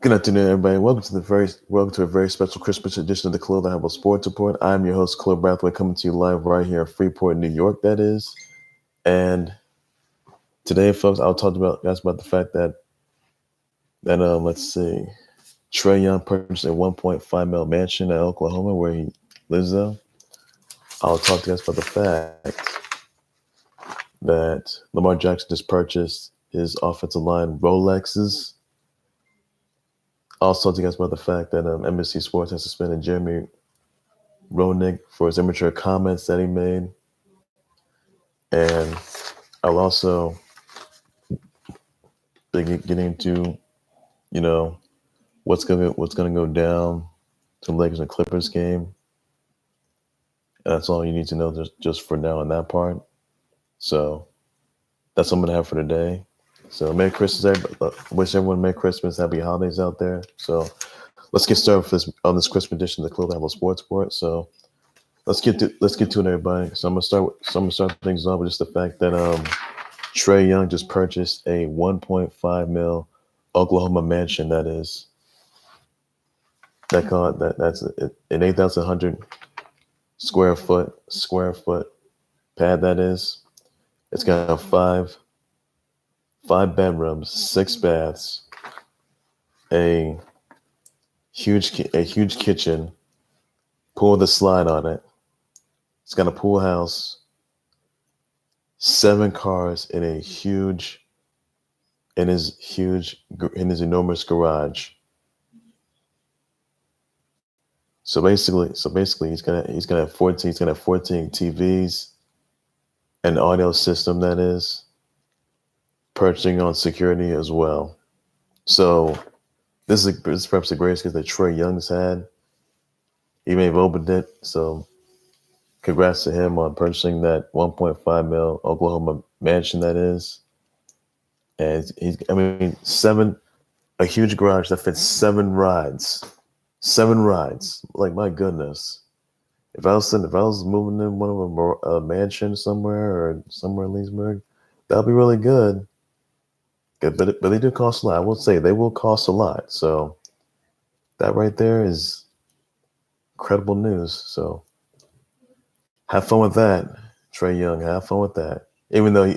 Good afternoon, everybody. Welcome to a very special Christmas edition of the Khalil Have a Sports Report. I'm your host, Khalil Brathwaite, coming to you live right here in Freeport, New York. That is, and today, folks, I'll talk about the fact that let's see, Trae Young purchased a 1.5 mil mansion in Oklahoma where he lives. Though I'll talk to you guys about the fact that Lamar Jackson just purchased his offensive line Rolexes. I'll talk to you guys about the fact that NBC Sports has suspended Jeremy Roenick for his immature comments that he made, and I'll also be getting into, what's gonna go down to the Lakers and Clippers game. And that's all you need to know just for now on that part. So that's what I'm gonna have for today. So Merry Christmas, everybody. Wish everyone Merry Christmas, Happy Holidays out there. So let's get started on this Christmas edition of the Khalil Have Sports Report. So let's get to it, everybody. So I'm gonna start things off with just the fact that Trae Young just purchased a 1.5 mil Oklahoma mansion. That's an 8,100 square foot pad. That is, it's got five bedrooms, 6 baths, a huge kitchen, pool with a slide on it. It's got a pool house, 7 cars in his enormous garage. So basically, he's gonna have 14 TVs, an audio system that is, purchasing on security as well. So this is perhaps the greatest gift that Trae Young's had. He may have opened it, so congrats to him on purchasing that 1.5 mil Oklahoma mansion that is. And a huge garage that fits 7 rides. 7 rides. Like, my goodness. If I was moving in one of a mansion somewhere or somewhere in Leesburg, that'd be really good. But they do cost a lot. I will say they will cost a lot. So that right there is incredible news. So have fun with that, Trae Young. Have fun with that. Even though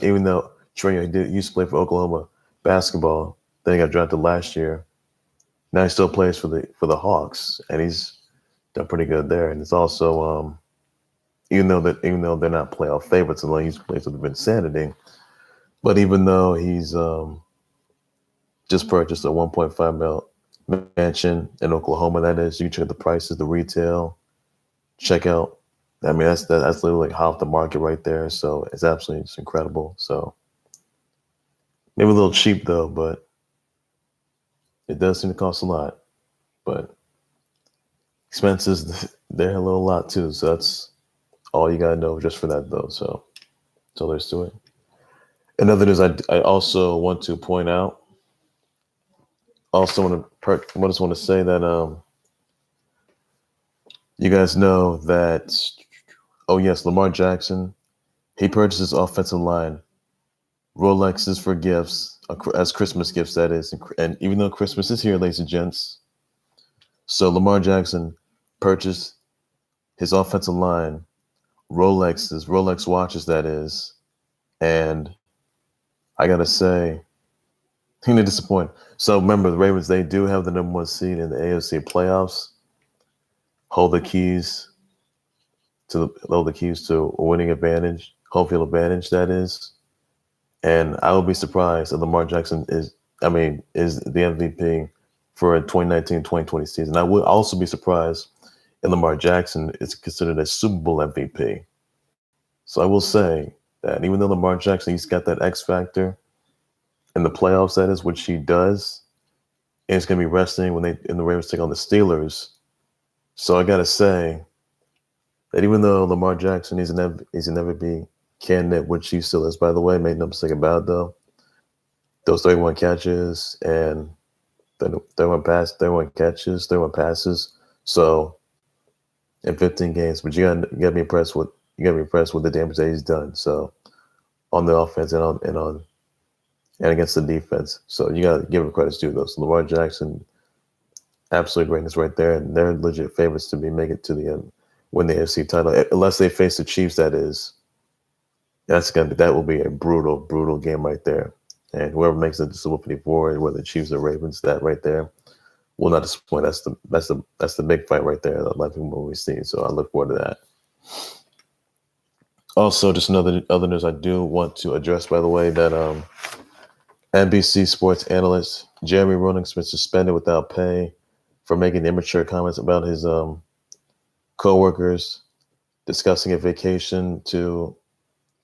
Trae Young used to play for Oklahoma basketball, then he got drafted last year. Now he still plays for the Hawks, and he's done pretty good there. And it's also even though they're not playoff favorites, although he's plays with Insanity, but even though he's just purchased a 1.5 mil mansion in Oklahoma, that is, you can check the prices, the retail, check out. I mean, that's literally half the market right there. So it's incredible. So maybe a little cheap though, but it does seem to cost a lot. But expenses, they're a little lot too. So that's all you gotta know just for that though. So that's all there's to it. Another news I also want to point out. I just want to say that you guys know that. Oh yes, Lamar Jackson, he purchased his offensive line Rolexes for gifts, as Christmas gifts, that is. And even though Christmas is here, ladies and gents, so Lamar Jackson purchased his offensive line Rolex watches, that is. And I got to say, he didn't disappoint. So remember, the Ravens, they do have the number 1 seed in the AFC playoffs, hold the keys to a winning advantage, home field advantage, that is. And I would be surprised if Lamar Jackson is the MVP for a 2019-2020 season. I would also be surprised if Lamar Jackson is considered a Super Bowl MVP. So I will say that even though Lamar Jackson, he's got that X factor in the playoffs, that is, which he does, and it's going to be resting when the Ravens take on the Steelers. So I got to say that even though Lamar Jackson he's an MVP candidate, which he still is, by the way, made no mistake about it, though. Those 31 catches and 31 catches, 31 passes. So in 15 games, but you gotta be impressed with the damage that he's done. So on the offense and against the defense. So you gotta give him credit due, though. So Lamar Jackson, absolute greatness right there, and they're legit favorites to make it to the end, win the AFC title, unless they face the Chiefs. That will be a brutal game right there. And whoever makes it to Super 54, whether the Chiefs or Ravens, that right there will not disappoint. That's the big fight right there. That likely what we see. So I look forward to that. Also, just other news I do want to address, by the way, that NBC Sports Analyst Jeremy Roenick's been suspended without pay for making immature comments about his coworkers discussing a vacation to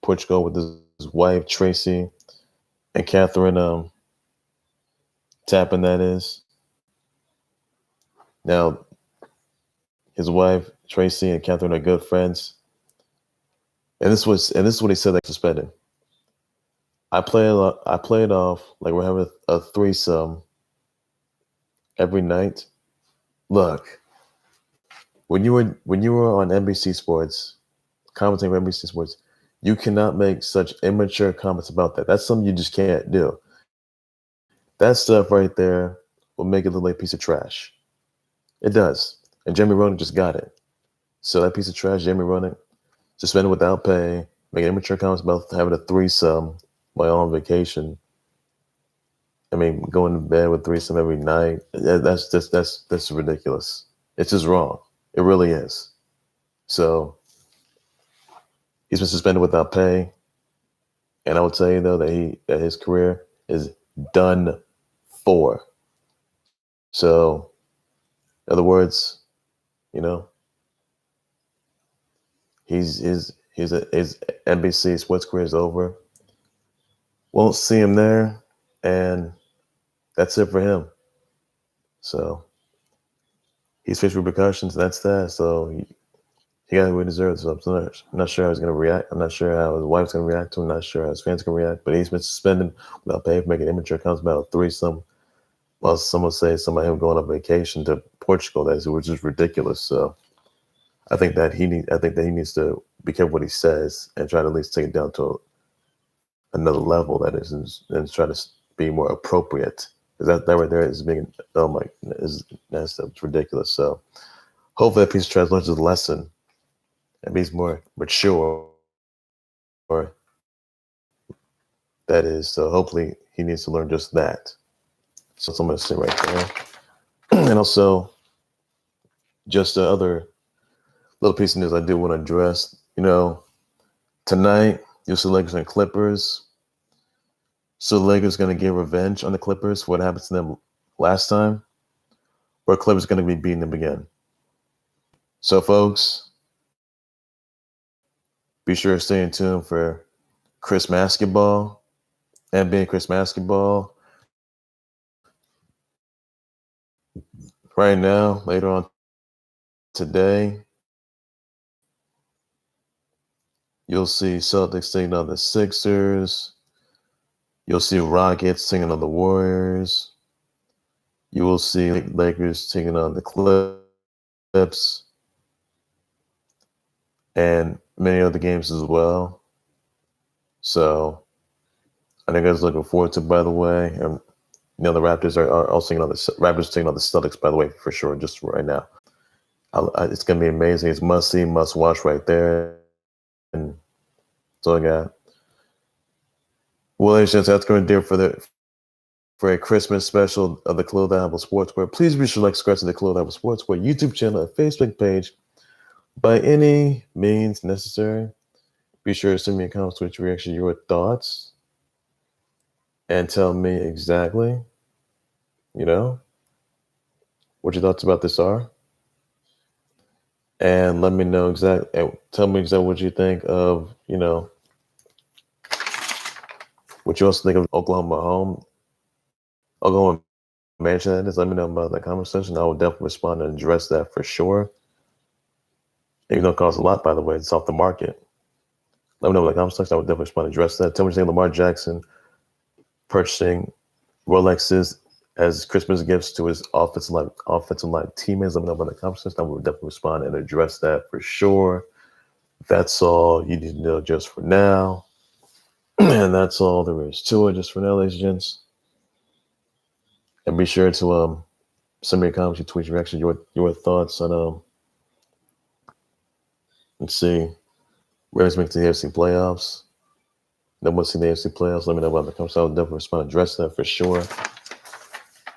Portugal with his wife Tracy and Kathryn Tappen. That is. Now, his wife Tracy and Kathryn are good friends, and this is what he said they suspended. I play it off like we're having a threesome every night. Look, when you were on NBC Sports, commenting on NBC Sports, you cannot make such immature comments about that. That's something you just can't do. That stuff right there will make it look like a piece of trash. It does. And Jeremy Roenick just got it. So that piece of trash, Jeremy Roenick, suspended without pay, making immature comments about having a threesome while on vacation. I mean, going to bed with threesome every night, that's ridiculous. It's just wrong. It really is. So he's been suspended without pay. And I would tell you, though, that his career is done for. So, in other words, his NBC Sports career is over. Won't see him there, and that's it for him. So he's faced repercussions. That's that. So he got what he deserves. So I'm not sure how he's going to react. I'm not sure how his wife's going to react to him. I'm not sure how his fans going to react. But he's been suspended without pay for making immature comments about a threesome. While some say somebody him going on vacation to Portugal, which is ridiculous. So I think that he needs to be careful what he says and try to at least take it down to another level. That is, and try to be more appropriate. Because that right there is being that's ridiculous. So hopefully that piece of trash learns his lesson and be more mature. Or that is, so hopefully he needs to learn just that. So I'm going to say right there. And also, just the other little piece of news I do want to address. Tonight, you'll see Lakers and Clippers. So the Lakers going to get revenge on the Clippers for what happened to them last time, or Clippers going to be beating them again. So, folks, be sure to stay in tune for Chris Basketball, NBA Chris Basketball. Right now, later on today, you'll see Celtics taking on the Sixers. You'll see Rockets taking on the Warriors. You will see Lakers taking on the Clips. And many other games as well. So I think I was looking forward to, by the way. And the Raptors are also taking on the Raptors taking on the Celtics, by the way, for sure, just right now. It's going to be amazing. It's must see, must watch right there. And that's all I got. Well, ladies and gentlemen, that's going to do it for a Christmas special of the Khalil Sportswear. Please be sure to like, subscribe to the Khalil Sportswear YouTube channel and Facebook page by any means necessary. Be sure to send me a comment with your reaction, your thoughts, and tell me exactly, what your thoughts about this are. And let me know tell me exactly what you think of, what you also think of Oklahoma mansion that is. Let me know about that comment section. I will definitely respond and address that for sure. Even though it costs a lot, by the way, it's off the market. Let me know about the comment section. I will definitely respond and address that. Tell me what you think of Lamar Jackson purchasing Rolexes as Christmas gifts to his offensive line teammates. Let me know about the comment section. I will definitely respond and address that for sure. That's all you need to know just for now. And that's all there is to it just for now, ladies and gents. And be sure to Send me your comments, your tweets, your reactions, your thoughts on let's see. Raiders make the AFC playoffs. Then what's in the AFC playoffs? Let me know about the comments. I'll definitely respond and address that for sure.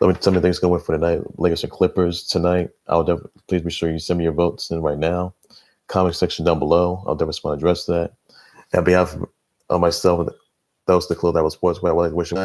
Let me tell me things going for tonight. Lakers and Clippers tonight. I'll definitely please be sure you send me your votes in right now. Comment section down below. I'll definitely respond and address that. On behalf of myself, that was the Khalil, that was Sports. I would like to wish you